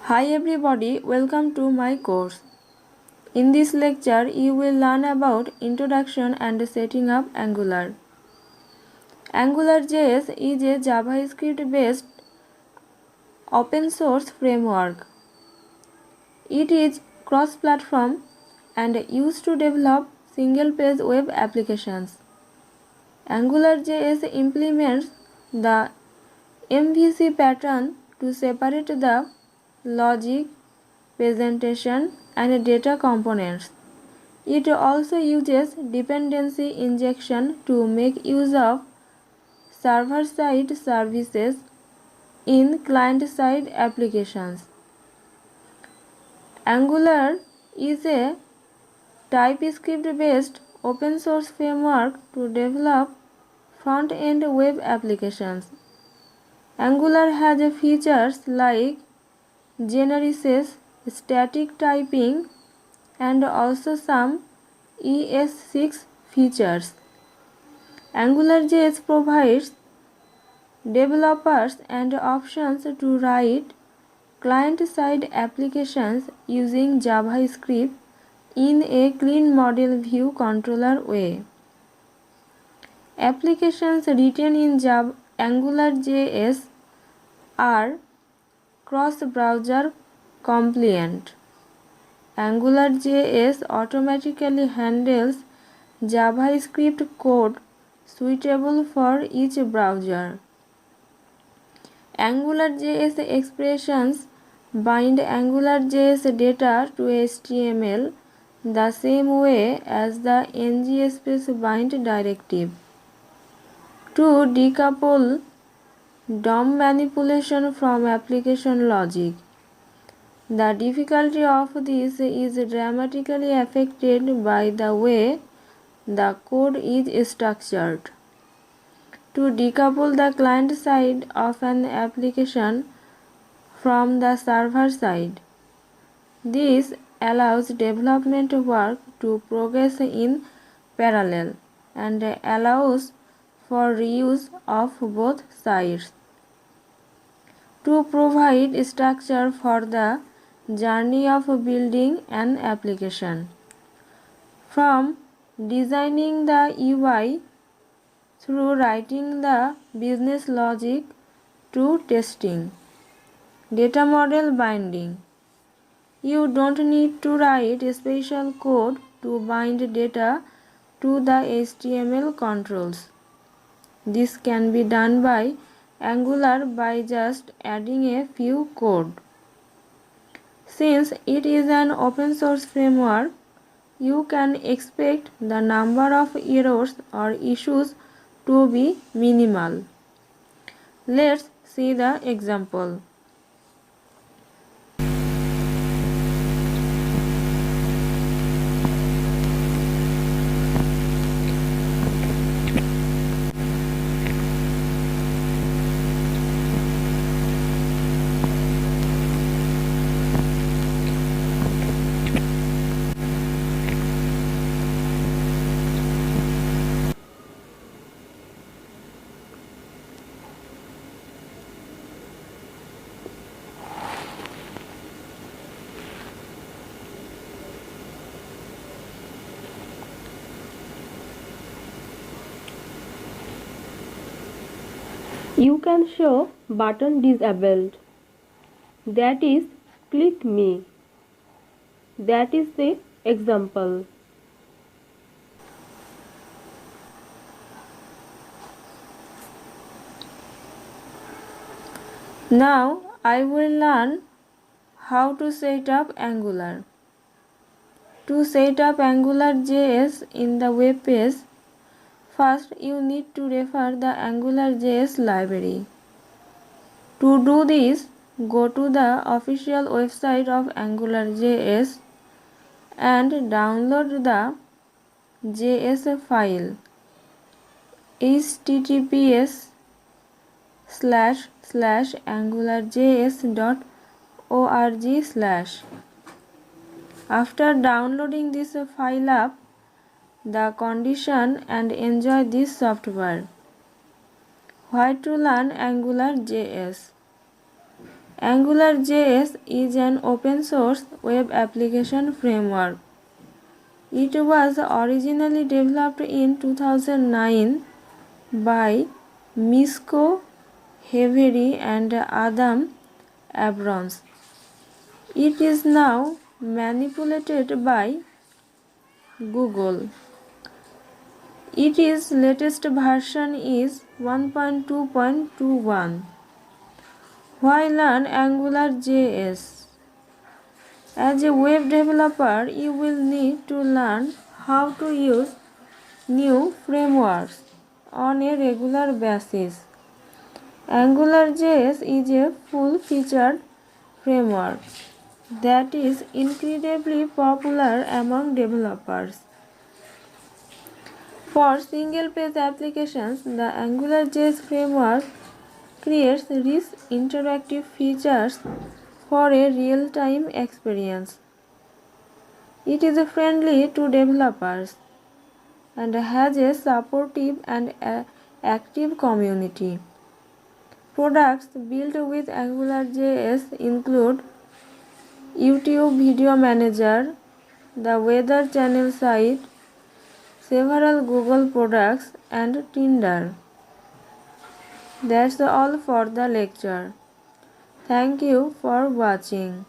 Hi everybody, welcome to my course. In this lecture, you will learn about introduction and setting up Angular. AngularJS is a JavaScript-based open source framework. It is cross-platform and used to develop single-page web applications. AngularJS implements the MVC pattern to separate the logic, presentation, and data components. It also uses dependency injection to make use of server-side services in client-side applications. Angular is a TypeScript-based open source framework to develop front-end web applications. Angular has features like generices, static typing, and also some ES6 features. AngularJS provides developers and options to write client-side applications using JavaScript in a clean model view controller way. Applications written in AngularJS are cross-browser compliant. AngularJS automatically handles JavaScript code suitable for each browser. AngularJS expressions bind AngularJS data to HTML the same way as the ng-space bind directive. To decouple DOM manipulation from application logic. The difficulty of this is dramatically affected by the way the code is structured. To decouple the client side of an application from the server side. This allows development work to progress in parallel and allows for reuse of both sides. To provide structure for the journey of building an application. From designing the UI through writing the business logic to testing. Data model binding. You don't need to write special code to bind data to the HTML controls. This can be done by Angular by just adding a few code. Since it is an open source framework, you can expect the number of errors or issues to be minimal. Let's see the example. You can show button disabled. That is click me. That is the example. Now I will learn how to set up Angular. To set up AngularJS in the web page, first you need to refer the AngularJS library. To do this, go to the official website of AngularJS and download the JS file https://angularjs.org/. After downloading this file up the condition and enjoy this software. Why to learn AngularJS? AngularJS is an open source web application framework. It was originally developed in 2009 by Misko Hevery and Adam Abrams. It is now manipulated by Google. Its latest version is 1.2.21. Why learn AngularJS? As a web developer, you will need to learn how to use new frameworks on a regular basis. AngularJS is a full-featured framework that is incredibly popular among developers. For single-page applications, the AngularJS framework creates rich interactive features for a real-time experience. It is friendly to developers and has a supportive and active community. Products built with AngularJS include YouTube Video Manager, the Weather Channel site, several Google products, and Tinder. That's all for the lecture. Thank you for watching.